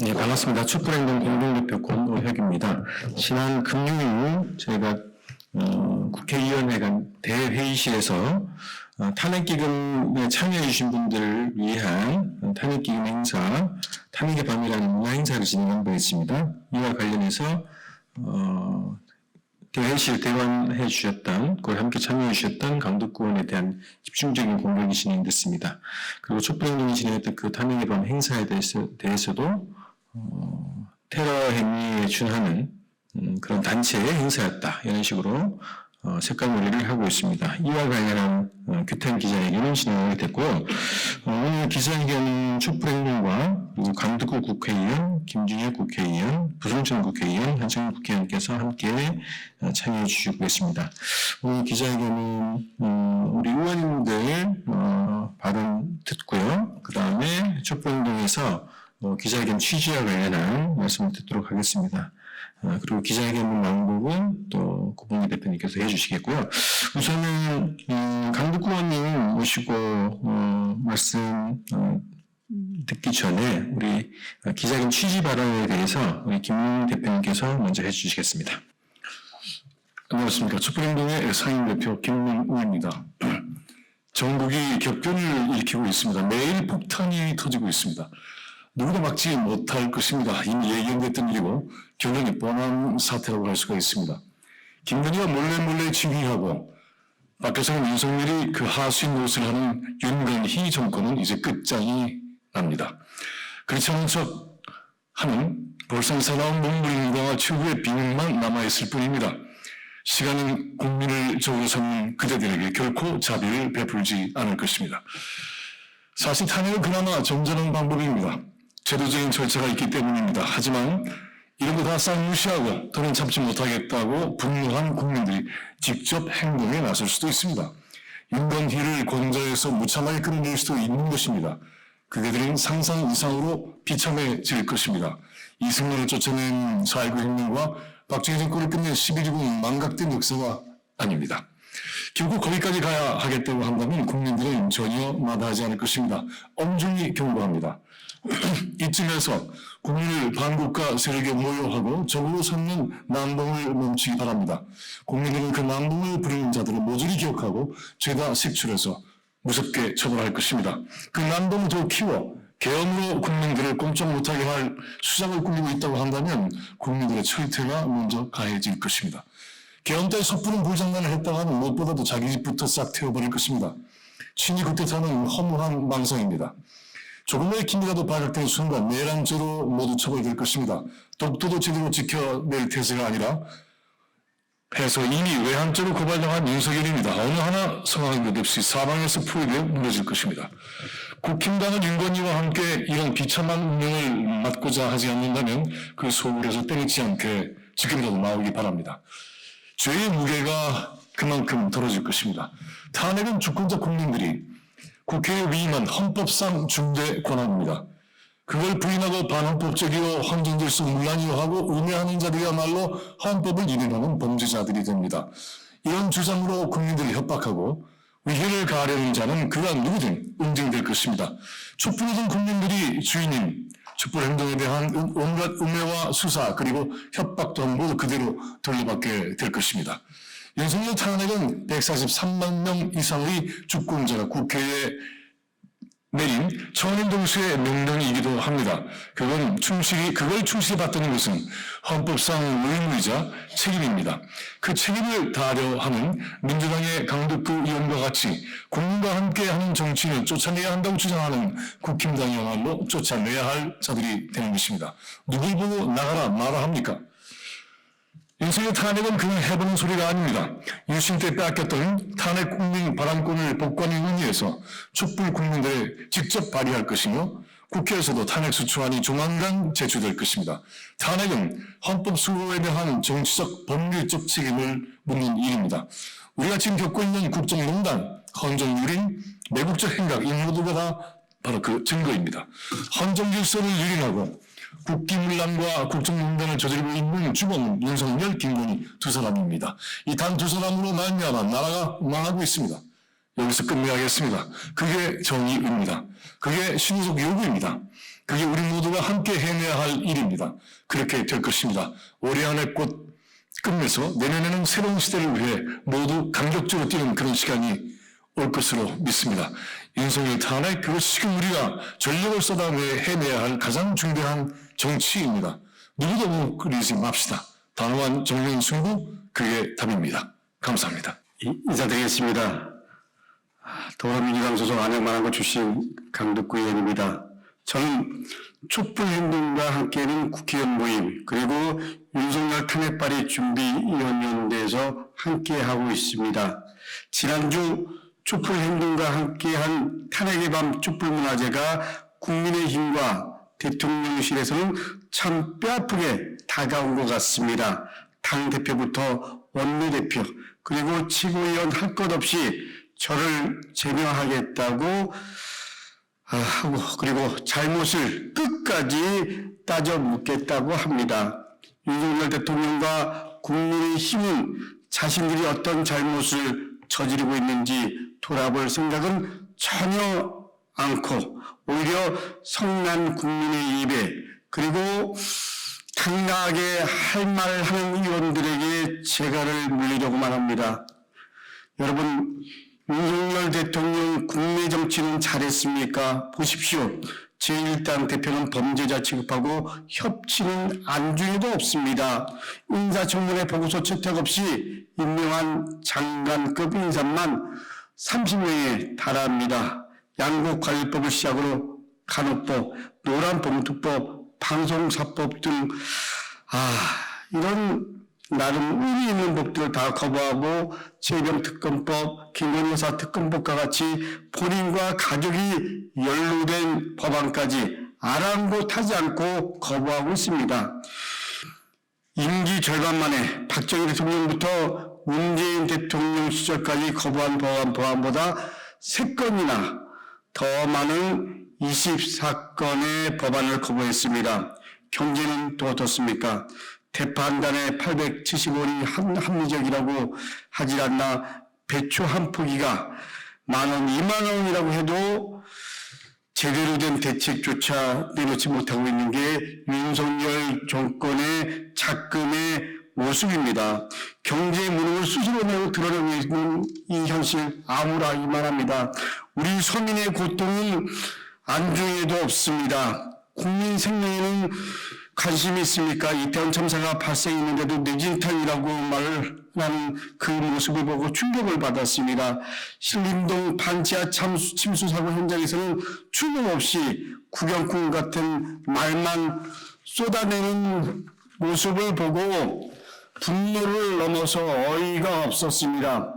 네, 반갑습니다. 촛불행동 공동대표 권오혁입니다. 지난 금요일 저희가 국회의원회 간 대회의실에서 탄핵기금에 참여해 주신 분들을 위한 탄핵기금 행사, 탄핵의 밤이라는 문화 행사를 진행한 바 있습니다. 이와 관련해서 대회의실 대관해 주셨던, 그걸 함께 참여해 주셨던 강덕구원에 대한 집중적인 공격이 진행됐습니다. 그리고 촛불행동이 진행했던 그 탄핵의 밤 행사에 대해서도 테러 행위에 준하는 그런 단체의 행사였다, 이런 식으로 색깔놀이를 하고 있습니다. 이와 관련한 규탄 기자회견은 진행하게 됐고요. 오늘 기자회견은 촛불행동과 그리고 강덕구 국회의원, 김준혁 국회의원, 부성천 국회의원, 한창훈 국회의원께서 함께 참여해 주시고 있습니다. 오늘 기자회견은 우리 의원님들 발언 듣고요. 그 다음에 촛불행동에서 기자회견 취지와 관련한 말씀을 듣도록 하겠습니다. 그리고 기자회견 방법은 또 고봉기 대표님께서 해주시겠고요. 우선은 강덕구 의원님 모시고 말씀 듣기 전에 우리 기자회견 취지 발언에 대해서 우리 김 대표님께서 먼저 해주시겠습니다. 안녕하십니까. 촛불행동의 상임대표 김문우입니다. 전국이 격변을 일으키고 있습니다. 매일 폭탄이 터지고 있습니다. 누구도 막지 못할 것입니다. 이미 예견됐던 일이고 결론이 뻔한 사태라고 할 수가 있습니다. 김건희가 몰래 지휘하고 밖에서는 윤석열이 그 하수인 노릇을 하는 윤건희 정권은 이제 끝장이 납니다. 그렇지 않은 척 하는 볼상사나운 몸부림과 최후의 비밀만 남아있을 뿐입니다. 시간은 국민을 적으로 삼는 그대들에게 결코 자비를 베풀지 않을 것입니다. 사실 탄핵은 그나마 점잖은 방법입니다. 제도적인 절차가 있기 때문입니다. 하지만 이런 거 다 싹 무시하고 더는 참지 못하겠다고 분노한 국민들이 직접 행동에 나설 수도 있습니다. 윤건희를 권좌에서 무참하게 끌어낼 수도 있는 것입니다. 그들은 상상 이상으로 비참해질 것입니다. 이승만을 쫓아낸 4.19 혁명과 박정희 정권을 끝낸 11.19는 망각된 역사가 아닙니다. 결국 거기까지 가야 하겠다고 한다면 국민들은 전혀 마다하지 않을 것입니다. 엄중히 경고합니다. 이쯤에서 국민을 반국가 세력에 모욕하고 적으로 삼는 난동을 멈추기 바랍니다. 국민들은 그 난동을 부리는 자들을 모조리 기억하고 죄다 색출해서 무섭게 처벌할 것입니다. 그 난동을 더 키워 계엄으로 국민들을 꼼짝 못하게 할 수작을 꾸리고 있다고 한다면 국민들의 철퇴가 먼저 가해질 것입니다. 계엄 때 섣부른 불장난을 했다가는 무엇보다도 자기 집부터 싹 태워버릴 것입니다. 친이 그때타는 허무한 망상입니다. 조금의 기미라도 발각된 순간 내란죄로 모두 처벌될 것입니다. 독도도 제대로 지켜낼 태세가 아니라 해서 이미 외환죄로 고발당한 윤석열입니다. 어느 하나 성황한 것 없이 사방에서 포위되어 무너질 것입니다. 국힘당은 윤건희와 함께 이런 비참한 운명을 맞고자 하지 않는다면 그 소굴에서 때리지 않게 지금이라도 나오기 바랍니다. 죄의 무게가 그만큼 덜어질 것입니다. 탄핵은 주권자 국민들이 국회에 위임한 헌법상 중대 권한입니다. 그걸 부인하고 반헌법적이요 황정질서 문란이요 하고 음해하는 자들이야말로 헌법을 이행하는 범죄자들이 됩니다. 이런 주장으로 국민들을 협박하고 위해를 가하려는 자는 그가 누구든 응징될 것입니다. 촛불이던 국민들이 주인인 촛불행동에 대한 온갖 음해와 수사 그리고 협박도 모두 그대로 돌려받게 될 것입니다. 윤석열 탄핵은 143만 명 이상의 주권자가 국회에 내린 천인동수의 명령이기도 합니다. 그걸 충실히 받드는 것은 헌법상 의무이자 책임입니다. 그 책임을 다하려 하는 민주당의 강덕구 의원과 같이 국민과 함께하는 정치인을 쫓아내야 한다고 주장하는 국힘당이야말로 쫓아내야 할 자들이 되는 것입니다. 누굴 보고 나가라 마라 합니까? 윤석열 탄핵은 그냥 해보는 소리가 아닙니다. 유신 때 빼앗겼던 탄핵 국민 발언권을 법관위 의회에서 촛불 국민들에 직접 발의할 것이며 국회에서도 탄핵 수초안이 조만간 제출될 것입니다. 탄핵은 헌법 수호에 대한 정치적 법률적 책임을 묻는 일입니다. 우리가 지금 겪고 있는 국정농단, 헌정유린, 내국적 행각 이 모두가 다 바로 그 증거입니다. 헌정질서를 유린하고 국기문란과 국정농단을 저지르고 있는 주범은 윤석열, 김건희 두 사람입니다. 이 단 두 사람으로 말미암아 나라가 망하고 있습니다. 여기서 끝내야겠습니다. 그게 정의입니다. 그게 신의적 요구입니다. 그게 우리 모두가 함께 해내야 할 일입니다. 그렇게 될 것입니다. 올해 안에 곧 끝내서 내년에는 새로운 시대를 위해 모두 강력적으로 뛰는 그런 시간이 올 것으로 믿습니다. 윤석열 탄핵, 그것이 지금 우리가 전력을 쏟아 해내야 할 가장 중대한 정치입니다. 누구도 묵그리지 맙시다. 단호한 정면 승부, 그게 답입니다. 감사합니다. 인사드리겠습니다. 더불어민주당 소속 안양만안구 출신 강덕구 의원입니다. 저는 촛불행동과 함께하는 국회의원 모임 그리고 윤석열 탄핵 발의 준비위원회에서 함께하고 있습니다. 지난주 촛불행동과 함께한 탄핵의 밤 촛불문화제가 국민의힘과 대통령실에서는 참 뼈아프게 다가온 것 같습니다. 당대표부터 원내대표 그리고 최고위원 할 것 없이 저를 제명하겠다고 하고 그리고 잘못을 끝까지 따져 묻겠다고 합니다. 윤석열 대통령과 국민의힘은 자신들이 어떤 잘못을 저지르고 있는지 돌아볼 생각은 전혀 않고 오히려 성난 국민의 입에 그리고 당당하게 할 말을 하는 의원들에게 재갈을 물리려고만 합니다. 여러분, 윤석열 대통령 국내 정치는 잘했습니까? 보십시오. 제1당 대표는 범죄자 취급하고 협치는 안중에도 없습니다. 인사청문회 보고서 채택 없이 임명한 장관급 인사만 30명에 달합니다. 양곡관리법을 시작으로 간호법, 노란봉투법, 방송사법 등 이런 나름 의미 있는 법들을 다 거부하고 재병특검법, 김건희여사 특검법과 같이 본인과 가족이 연루된 법안까지 아랑곳하지 않고 거부하고 있습니다. 임기 절반 만에 박정희 대통령부터 문재인 대통령 시절까지 거부한 법안보다 3건이나 더 많은 24건의 법안을 거부했습니다. 경제는 또 어떻습니까? 대파 한 단에 875원이 합리적이라고 하질 않나. 배추 한 포기가 10,000원, 20,000원이라고 해도 제대로 된 대책조차 내놓지 못하고 있는 게 윤석열 정권의 작금의 모습입니다. 경제의 무능을 스스로 내고 드러내고 있는 이 현실 암울하기만 합니다. 우리 서민의 고통은 안중에도 없습니다. 국민 생명에는 관심이 있습니까? 이태원 참사가 발생했는데도 뇌진탕이라고 말하는 그 모습을 보고 충격을 받았습니다. 신림동 반지하 침수 사고 현장에서는 출동 없이 구경꾼 같은 말만 쏟아내는 모습을 보고 분노를 넘어서 어이가 없었습니다.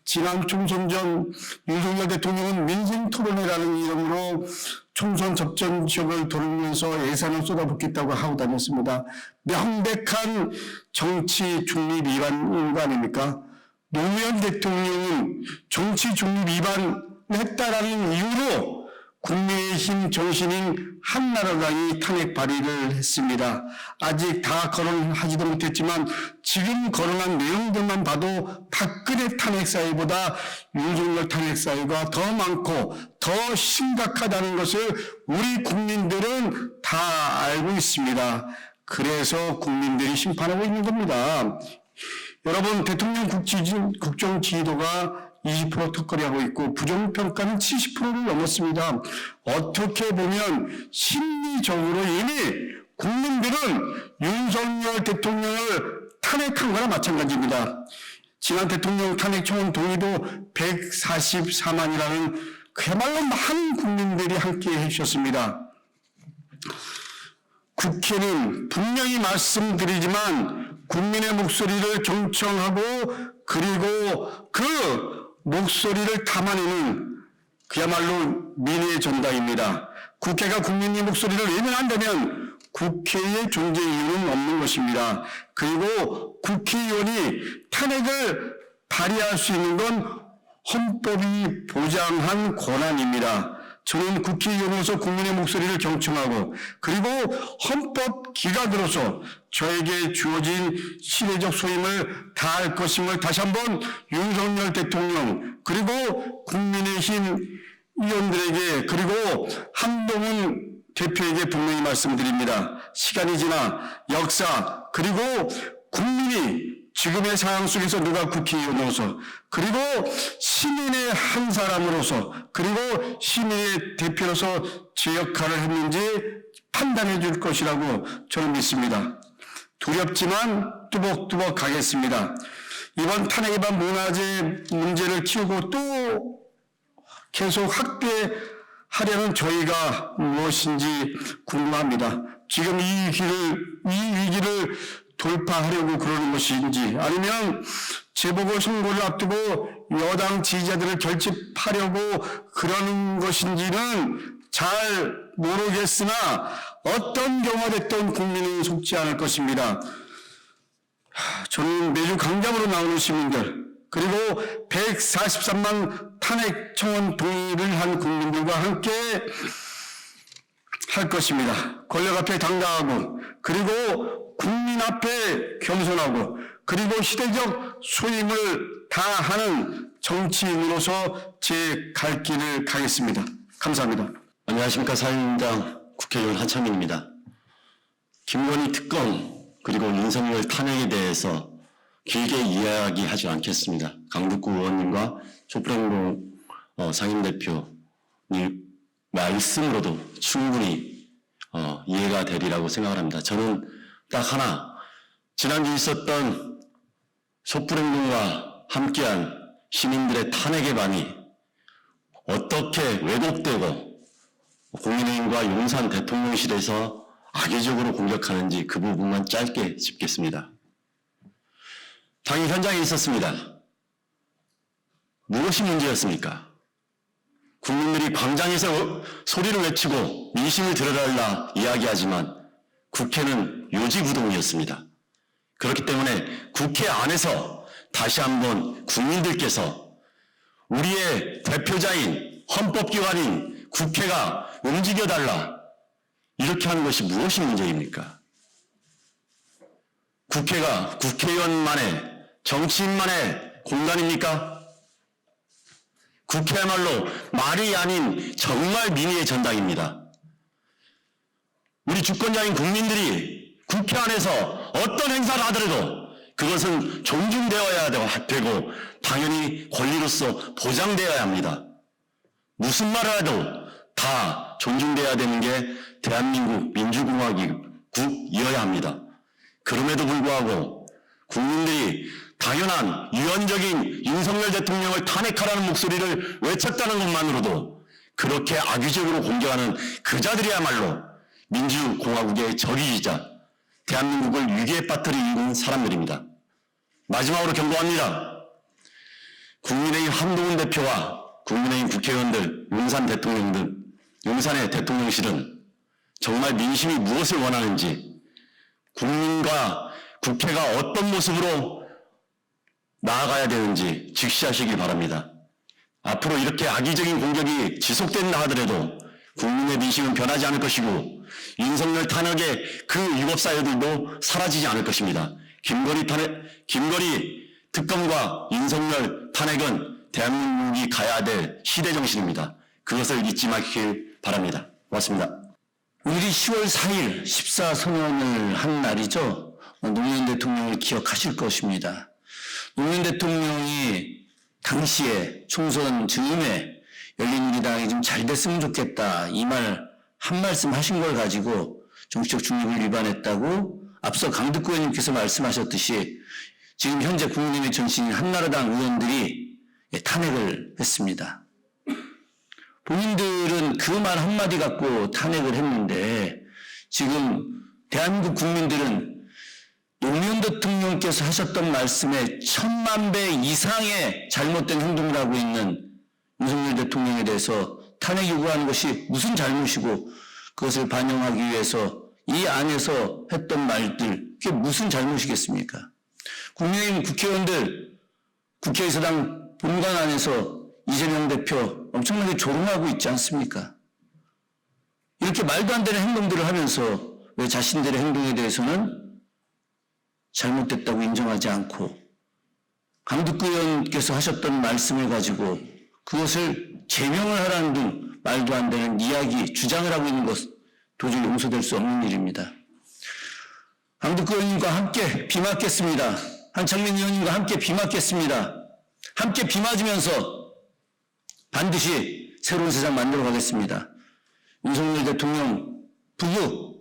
지난 총선 전 윤석열 대통령은 민생 토론회라는 이름으로 총선 접전 지역을 돌면서 예산을 쏟아붓겠다고 하고 다녔습니다. 명백한 정치 중립 위반인 거 아닙니까? 노무현 대통령은 정치 중립 위반했다라는 이유로 국민의힘 정신인 한나라당이 탄핵 발의를 했습니다. 아직 다 거론하지도 못했지만 지금 거론한 내용들만 봐도 박근혜 탄핵 사유보다 윤석열 탄핵 사유가 더 많고 더 심각하다는 것을 우리 국민들은 다 알고 있습니다. 그래서 국민들이 심판하고 있는 겁니다. 여러분, 대통령 국정 지지도가 20% 턱걸이하고 있고 부정평가는 70%를 넘었습니다. 어떻게 보면 심리적으로 이미 국민들은 윤석열 대통령을 탄핵한 거나 마찬가지입니다. 지난 대통령 탄핵 청원 동의도 144만이라는 그야말로 많은 국민들이 함께 해주셨습니다. 국회는 분명히 말씀드리지만 국민의 목소리를 경청하고 그리고 그 목소리를 담아내는 그야말로 민의 전당입니다. 국회가 국민의 목소리를 외면한다면 국회의 존재 이유는 없는 것입니다. 그리고 국회의원이 탄핵을 발의할 수 있는 건 헌법이 보장한 권한입니다. 저는 국회의원으로서 국민의 목소리를 경청하고 그리고 헌법 기각으로서 저에게 주어진 시대적 소임을 다할 것임을 다시 한번 윤석열 대통령 그리고 국민의힘 의원들에게 그리고 한동훈 대표에게 분명히 말씀드립니다. 시간이 지나 역사 그리고 국민이 지금의 상황 속에서 누가 국회의원으로서 그리고 시민의 한 사람으로서 그리고 시민의 대표로서 제 역할을 했는지 판단해 줄 것이라고 저는 믿습니다. 두렵지만 뚜벅뚜벅 가겠습니다. 이번 탄핵 위반 문화재 문제를 키우고 또 계속 확대하려는 저희가 무엇인지 궁금합니다. 지금 이 위기를 돌파하려고 그러는 것인지 아니면 재보궐선거를 앞두고 여당 지지자들을 결집하려고 그러는 것인지는 잘 모르겠으나 어떤 경우가 됐든 국민은 속지 않을 것입니다. 저는 매주 강장으로 나오는 시민들 그리고 143만 탄핵 청원 동의를 한 국민들과 함께 할 것입니다. 권력 앞에 당당하고 그리고 국민 앞에 겸손하고 그리고 시대적 소임을 다하는 정치인으로서 제 갈 길을 가겠습니다. 감사합니다. 안녕하십니까. 사회민주당 국회의원 한창민입니다. 김건희 특검 그리고 윤석열 탄핵에 대해서 길게 이야기하지 않겠습니다. 강북구 의원님과 촛불행동 상임대표님 말씀으로도 충분히 이해가 되리라고 생각을 합니다. 저는 딱 하나, 지난주 있었던 촛불행동과 함께한 시민들의 탄핵의 반이 어떻게 왜곡되고 국민의힘과 용산 대통령실에서 악의적으로 공격하는지 그 부분만 짧게 짚겠습니다. 당일 현장에 있었습니다. 무엇이 문제였습니까? 국민들이 광장에서 소리를 외치고 민심을 들어달라 이야기하지만 국회는 요지부동이었습니다. 그렇기 때문에 국회 안에서 다시 한번 국민들께서 우리의 대표자인 헌법기관인 국회가 움직여달라 이렇게 하는 것이 무엇이 문제입니까? 국회가 국회의원만의 정치인만의 공간입니까? 국회야말로 말이 아닌 정말 민의의 전당입니다. 우리 주권자인 국민들이 국회 안에서 어떤 행사를 하더라도 그것은 존중되어야 되고 당연히 권리로서 보장되어야 합니다. 무슨 말을 해도 다 존중되어야 되는 게 대한민국 민주공화국이어야 합니다. 그럼에도 불구하고 국민들이 당연한 유연적인 윤석열 대통령을 탄핵하라는 목소리를 외쳤다는 것만으로도 그렇게 악의적으로 공격하는 그자들이야말로 민주공화국의 적이자 대한민국을 위기에 빠뜨리는 사람들입니다. 마지막으로 경고합니다. 국민의힘 한동훈 대표와 국민의힘 국회의원들, 용산의 대통령실은 정말 민심이 무엇을 원하는지 국민과 국회가 어떤 모습으로 나아가야 되는지 직시하시길 바랍니다. 앞으로 이렇게 악의적인 공격이 지속된다 하더라도 국민의 민심은 변하지 않을 것이고 윤석열 탄핵의 그 유법사유들도 사라지지 않을 것입니다. 김건희 특검과 윤석열 탄핵은 대한민국이 가야 될 시대정신입니다. 그것을 잊지 마시길 바랍니다. 고맙습니다. 오늘이 10월 4일 14선언을 한 날이죠. 노무현 대통령을 기억하실 것입니다. 노무현 대통령이 당시에 총선 즈음에 열린우리당이 좀 잘 됐으면 좋겠다 이 말 한 말씀 하신 걸 가지고 정치적 중립을 위반했다고 앞서 강덕구 의원님께서 말씀하셨듯이 지금 현재 국민의힘의 전신인 한나라당 의원들이 탄핵을 했습니다. 본인들은 그 말 한마디 갖고 탄핵을 했는데 지금 대한민국 국민들은 노무현 대통령께서 하셨던 말씀에 1000만 배 이상의 잘못된 행동을 하고 있는 윤석열 대통령에 대해서 탄핵 요구하는 것이 무슨 잘못이고 그것을 반영하기 위해서 이 안에서 했던 말들 그게 무슨 잘못이겠습니까? 국민의힘 국회의원들 국회의사당 본관 안에서 이재명 대표 엄청나게 조롱하고 있지 않습니까? 이렇게 말도 안 되는 행동들을 하면서 왜 자신들의 행동에 대해서는 잘못됐다고 인정하지 않고 강덕구 의원께서 하셨던 말씀을 가지고 그것을 제명을 하라는 등 말도 안 되는 이야기, 주장을 하고 있는 것 도저히 용서될 수 없는 일입니다. 강덕구 의원님과 함께 비 맞겠습니다. 한창민 의원님과 함께 비 맞겠습니다. 함께 비 맞으면서 반드시 새로운 세상 만들어 가겠습니다. 윤석열 대통령 부부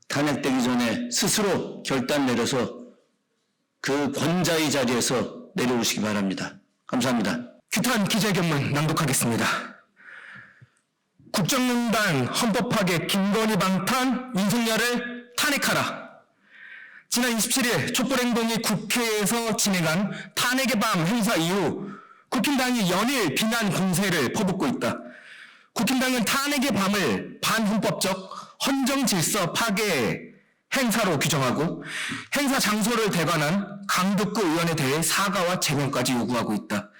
탄핵되기 전에 스스로 결단 내려서 그 권자의 자리에서 내려오시기 바랍니다. 감사합니다. 규탄 기자회견문 낭독하겠습니다. 국정농단 헌법파괴 김건희 방탄 윤석열을 탄핵하라. 지난 27일 촛불행동이 국회에서 진행한 탄핵의 밤 행사 이후 국힘당이 연일 비난 공세를 퍼붓고 있다. 국힘당은 탄핵의 밤을 반헌법적 헌정질서 파괴 행사로 규정하고 행사 장소를 대관한 강덕구 의원에 대해 사과와 제명까지 요구하고 있다.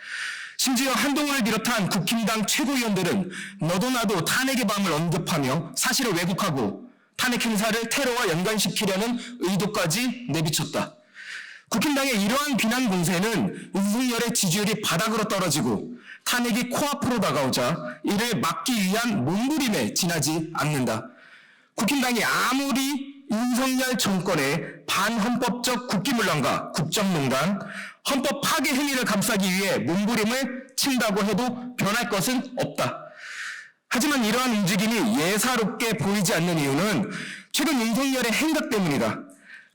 심지어 한동훈을 비롯한 국힘당 최고위원들은 너도 나도 탄핵의 밤을 언급하며 사실을 왜곡하고 탄핵 행사를 테러와 연관시키려는 의도까지 내비쳤다. 국힘당의 이러한 비난 공세는 윤석열의 지지율이 바닥으로 떨어지고 탄핵이 코앞으로 다가오자 이를 막기 위한 몸부림에 지나지 않는다. 국힘당이 아무리 윤석열 정권의 반헌법적 국기문란과 국정농단, 헌법 파괴 행위를 감싸기 위해 몸부림을 친다고 해도 변할 것은 없다. 하지만 이러한 움직임이 예사롭게 보이지 않는 이유는 최근 윤석열의 행각 때문이다.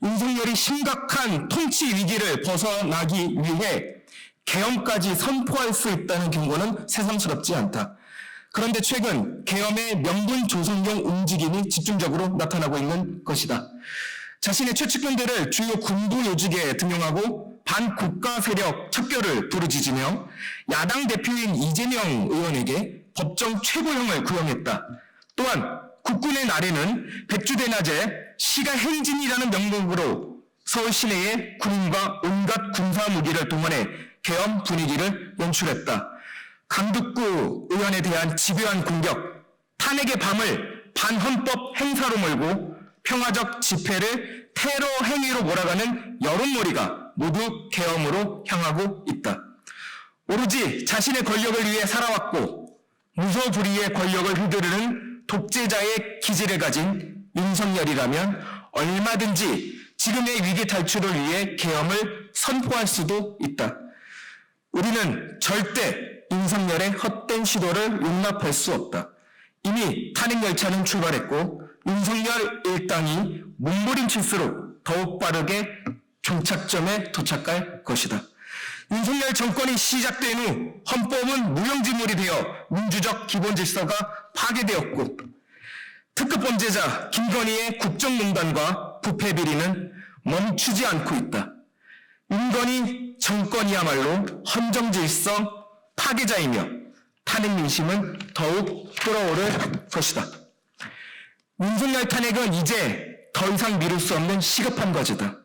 윤석열이 심각한 통치 위기를 벗어나기 위해 계엄까지 선포할 수 있다는 경고는 새삼스럽지 않다. 그런데 최근 계엄의 명분 조성용 움직임이 집중적으로 나타나고 있는 것이다. 자신의 최측근들을 주요 군부 요직에 등용하고 반국가 세력 척결을 부르짖으며 야당 대표인 이재명 의원에게 법정 최고형을 구형했다. 또한 국군의 날에는 백주대낮에 시가 행진이라는 명목으로 서울 시내에 군인과 온갖 군사 무기를 동원해 계엄 분위기를 연출했다. 강덕구 의원에 대한 집요한 공격, 탄핵의 밤을 반헌법 행사로 몰고 평화적 집회를 테러 행위로 몰아가는 여론몰이가 모두 계엄으로 향하고 있다. 오로지 자신의 권력을 위해 살아왔고 무소불위의 권력을 휘두르는 독재자의 기질을 가진 윤석열이라면 얼마든지 지금의 위기 탈출을 위해 계엄을 선포할 수도 있다. 우리는 절대 윤석열의 헛된 시도를 용납할 수 없다. 이미 탄핵 열차는 출발했고 윤석열 일당이 몸부림칠수록 더욱 빠르게 종착점에 도착할 것이다. 윤석열 정권이 시작된 후 헌법은 무용지물이 되어 민주적 기본질서가 파괴되었고 특급 범죄자 김건희의 국정농단과 부패비리는 멈추지 않고 있다. 윤건희 정권이야말로 헌정질서 파괴자이며 탄핵 민심은 더욱 끓어오를 것이다. 윤석열 탄핵은 이제 더 이상 미룰 수 없는 시급한 과제다.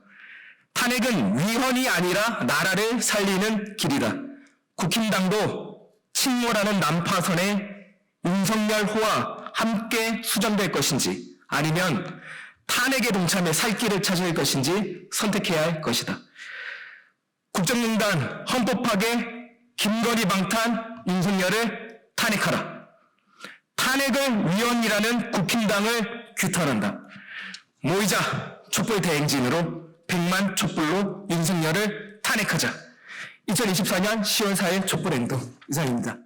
탄핵은 위헌이 아니라 나라를 살리는 길이다. 국힘당도 침몰하는 난파선에 윤석열호와 함께 수정될 것인지 아니면 탄핵에 동참해 살 길을 찾을 것인지 선택해야 할 것이다. 국정농단, 헌법 파괴, 김건희 방탄, 윤석열을 탄핵하라. 탄핵을 위헌이라는 국힘당을 규탄한다. 모이자 촛불 대행진으로 100만 촛불로 윤석열을 탄핵하자. 2024년 10월 4일 촛불행동 이상입니다.